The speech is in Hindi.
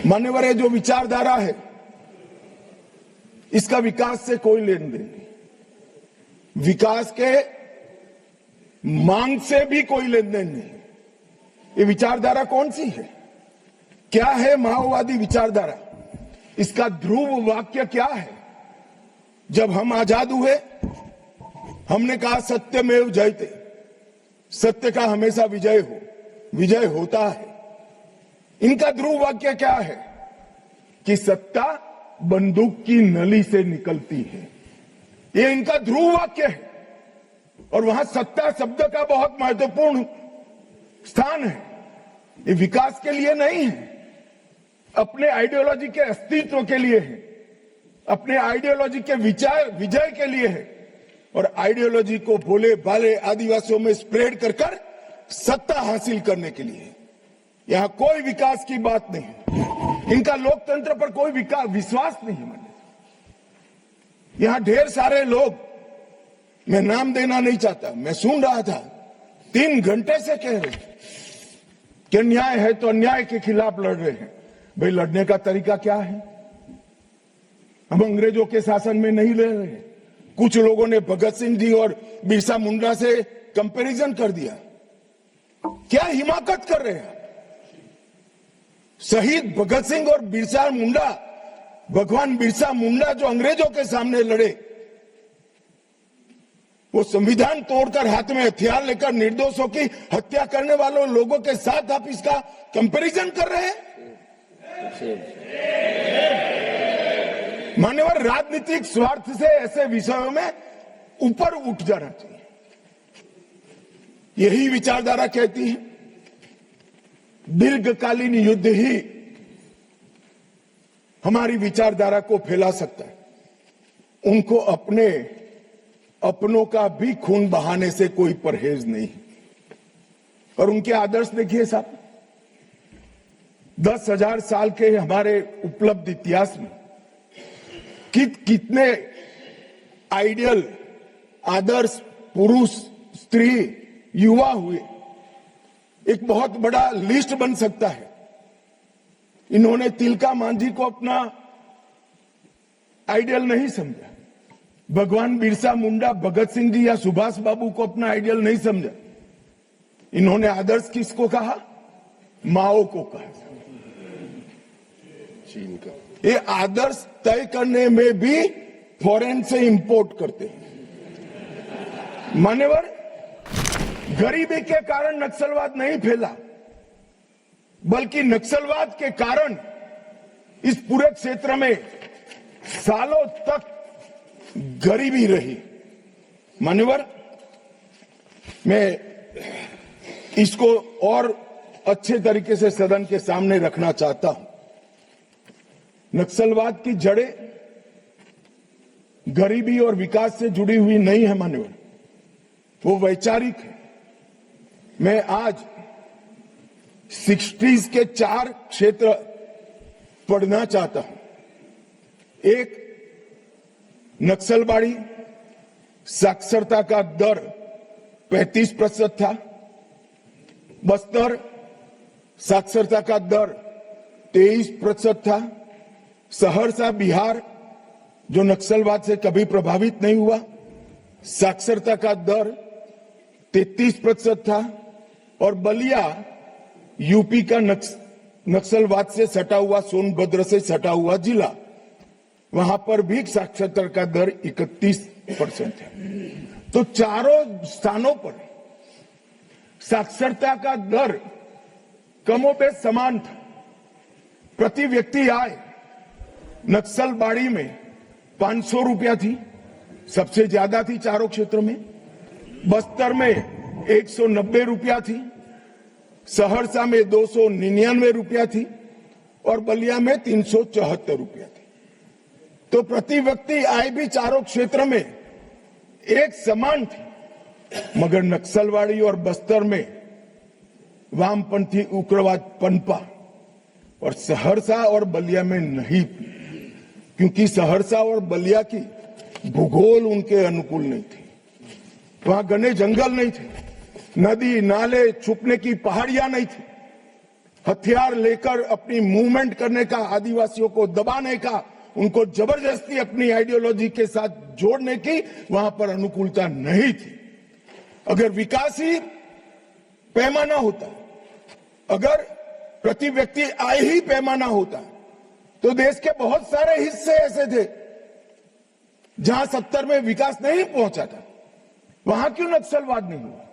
मान्यवर, जो विचारधारा है इसका विकास से कोई लेन देन नहीं, विकास के मांग से भी कोई लेन देन नहीं। ये विचारधारा कौन सी है? क्या है माओवादी विचारधारा? इसका ध्रुव वाक्य क्या है? जब हम आजाद हुए हमने कहा सत्यमेव जयते, सत्य का हमेशा विजय हो, विजय होता है। इनका ध्रुव वाक्य क्या है? कि सत्ता बंदूक की नली से निकलती है। ये इनका ध्रुव वाक्य है और वहां सत्ता शब्द का बहुत महत्वपूर्ण स्थान है। ये विकास के लिए नहीं है, अपने आइडियोलॉजी के अस्तित्व के लिए है, अपने आइडियोलॉजी के विजय के लिए है और आइडियोलॉजी को भोले भाले आदिवासियों में स्प्रेड कर कर सत्ता हासिल करने के लिए। यहां कोई विकास की बात नहीं है। इनका लोकतंत्र पर कोई विश्वास नहीं है। यहां ढेर सारे लोग, मैं नाम देना नहीं चाहता, मैं सुन रहा था, 3 घंटे से कह रहे हैं कि अन्याय है तो अन्याय के खिलाफ लड़ रहे हैं। भाई, लड़ने का तरीका क्या है? हम अंग्रेजों के शासन में नहीं लड़ रहे हैं। कुछ लोगों ने भगत सिंह जी और बिरसा मुंडा से कंपैरिजन कर दिया। क्या हिमाकत कर रहे हैं? शहीद भगत सिंह और बिरसा मुंडा, भगवान बिरसा मुंडा जो अंग्रेजों के सामने लड़े, वो संविधान तोड़कर हाथ में हथियार लेकर निर्दोषों की हत्या करने वालों लोगों के साथ आप इसका कंपैरिजन कर रहे हैं? मान्यवर, राजनीतिक स्वार्थ से ऐसे विषयों में ऊपर उठ जाना चाहिए। यही विचारधारा कहती है दीर्घकालीन युद्ध ही हमारी विचारधारा को फैला सकता है। उनको अपनों का भी खून बहाने से कोई परहेज नहीं। और उनके आदर्श देखिए साहब, 10,000 साल के हमारे उपलब्ध इतिहास में कितने आइडियल आदर्श पुरुष, स्त्री, युवा हुए। एक बहुत बड़ा लिस्ट बन सकता है। इन्होंने तिलका मांझी को अपना आइडियल नहीं समझा, भगवान बिरसा मुंडा, भगत सिंह जी या सुभाष बाबू को अपना आइडियल नहीं समझा। इन्होंने आदर्श किसको कहा? माओ को कहा। चीन का ये आदर्श तय करने में भी फॉरेन से इंपोर्ट करते हैं। मान्यवर, गरीबी के कारण नक्सलवाद नहीं फैला, बल्कि नक्सलवाद के कारण इस पूरे क्षेत्र में सालों तक गरीबी रही। मान्यवर, मैं इसको और अच्छे तरीके से सदन के सामने रखना चाहता हूं। नक्सलवाद की जड़ें गरीबी और विकास से जुड़ी हुई नहीं है मान्यवर, वो वैचारिक है। मैं आज 60s के 4 क्षेत्र पढ़ना चाहता हूं। एक, नक्सलबाड़ी साक्षरता का दर 35% था। बस्तर साक्षरता का दर 23% था। सहरसा बिहार, जो नक्सलवाद से कभी प्रभावित नहीं हुआ, साक्षरता का दर 33% था। और बलिया यूपी का नक्सलवाद से सटा हुआ, सोनभद्र से सटा हुआ जिला, वहां पर भी साक्षरता का दर 31% है। तो चारों स्थानों पर साक्षरता का दर कमोबेश समान था। प्रति व्यक्ति आय नक्सलबाड़ी में 500 रुपया थी, सबसे ज्यादा थी चारों क्षेत्रों में। बस्तर में 190 रुपया थी, सहरसा में 299 रुपया थी और बलिया में 374 रुपया थी। तो प्रति व्यक्ति आय भी चारों क्षेत्र में एक समान थी, मगर नक्सलवाड़ी और बस्तर में वामपंथी उग्रवाद पनपा और सहरसा और बलिया में नहीं, क्योंकि सहरसा और बलिया की भूगोल उनके अनुकूल नहीं थी। वहां घने जंगल नहीं थे, नदी नाले छुपने की पहाड़ियां नहीं थी। हथियार लेकर अपनी मूवमेंट करने का, आदिवासियों को दबाने का, उनको जबरदस्ती अपनी आइडियोलॉजी के साथ जोड़ने की वहां पर अनुकूलता नहीं थी। अगर विकास ही पैमाना होता, अगर प्रति व्यक्ति आय ही पैमाना होता, तो देश के बहुत सारे हिस्से ऐसे थे जहां 70 में विकास नहीं पहुंचा था। वहां क्यों नक्सलवाद नहीं हुआ?